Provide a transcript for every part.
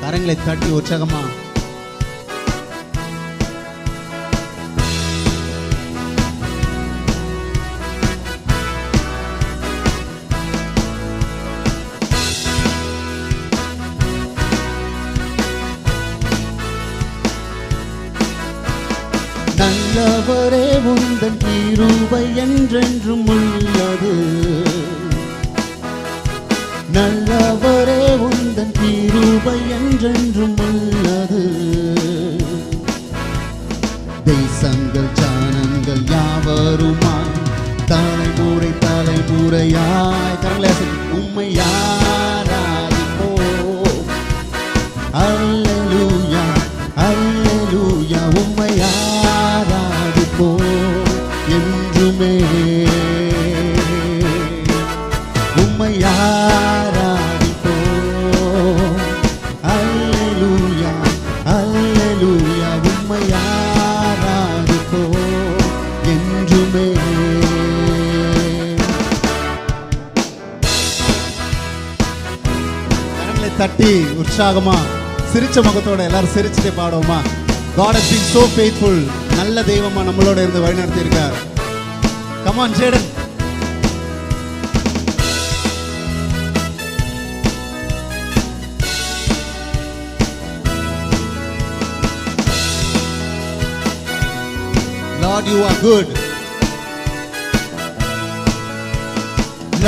கரங்களை தட்டி உற்சாகமா நல்லவரே உந்தன் கிருபை என்றென்றும் உள்ளது. நல்லவரே உந்தன் கிருபை என்றென்றும் உள்ளது. தேசங்கள் ஜனங்கள் யாவருமாய் தலைமுறை தலைமுறையாய் கரங்களை உம்மை ஆராதிப்போம். அல்லேலூயா அல்லேலூயா உம்மை ஆராதிப்போம் என்றுமே. உம்மை ஆராதிப்போம். அல்லேலூயா அல்லேலூயா உம்மை ஆராதிப்போம் என்றுமே. கரங்களை தட்டி உற்சாகமா சிரிச்ச முகத்தோட எல்லாரும் சிரிச்சுட்டே பாடுவோமா? God has been so faithful. நல்ல தெய்வமா நம்மளோட இருந்து வழிநடத்தி இருக்கார். Come on Jaden. Lord, you are good.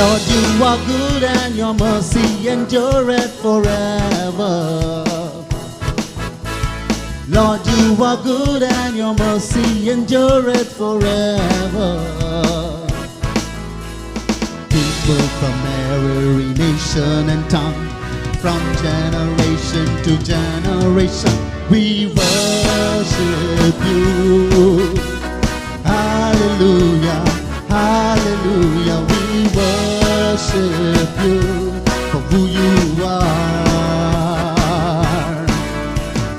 Lord, you are good and your mercy endureth forever. Lord, you are good and your mercy endureth forever. People from every nation and tongue, from generation to generation, we worship you. Hallelujah, hallelujah, we worship you for who you are.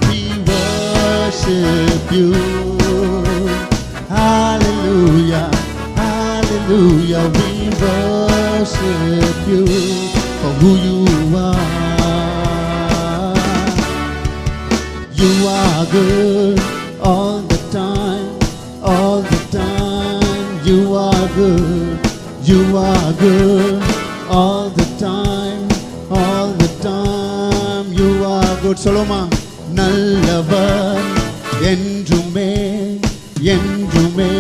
We worship you. Hallelujah, hallelujah, we worship you for who you are. You are good all the time, all the time. You are good, you are good all the time, all the time. You are good. Soloma. நல்லவர் என்றுமே என்றுமே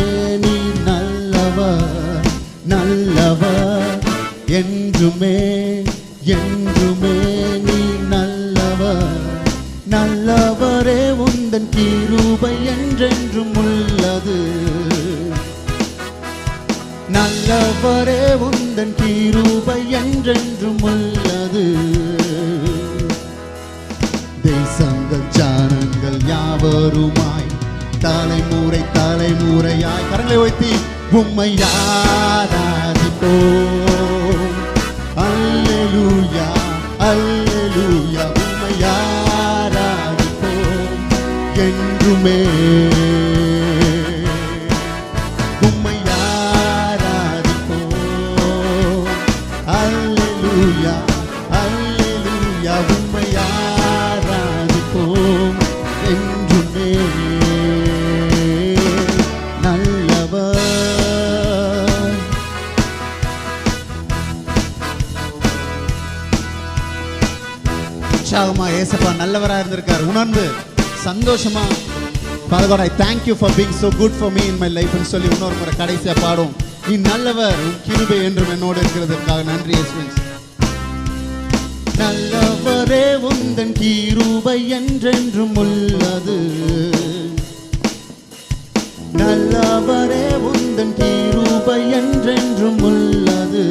நீ நல்லவர், நல்லவர் என்றுமே என்றுமே நீ நல்லவர். நல்லவரே உந்தன் கிருபை என்றென்றும் உள்ளது. நல்லவரே உந்தன் கிருபை என்றென்றும் உள்ளது. தேசங்கள் ஜனங்கள் யாவருமாய் தலைமுறை தலைமுறையாய் கரங்களை உயர்த்தி உம்மை ஆராதிப்போம். அல்லேலூயா அல்லேலூயா உம்மை ஆராதிப்போம் என்றுமே. உம்மை ஆராதிப்போம். அல்லேலூயா அல்லேலூயா உம்மை ஆராதிப்போம் என்றுமே. நல்லவர். உற்சாகமா ஏசப்பா நல்லவரா இருந்திருக்கார் உணர்ந்து சந்தோஷமா Father God, I thank you for being so good for me in my life ன்னு சொல்லி இன்னொரு முறை கடைசியா பாடும். நீ நல்லவர், உன் கிருபை என்றும் என்னோடு இருக்கிறதுக்காக நன்றி இயேசுவே. நல்லவரே உந்தன் கிருபை என்றென்றும் உள்ளது. நல்லவரே உந்தன் கிருபை என்றென்றும் உள்ளது.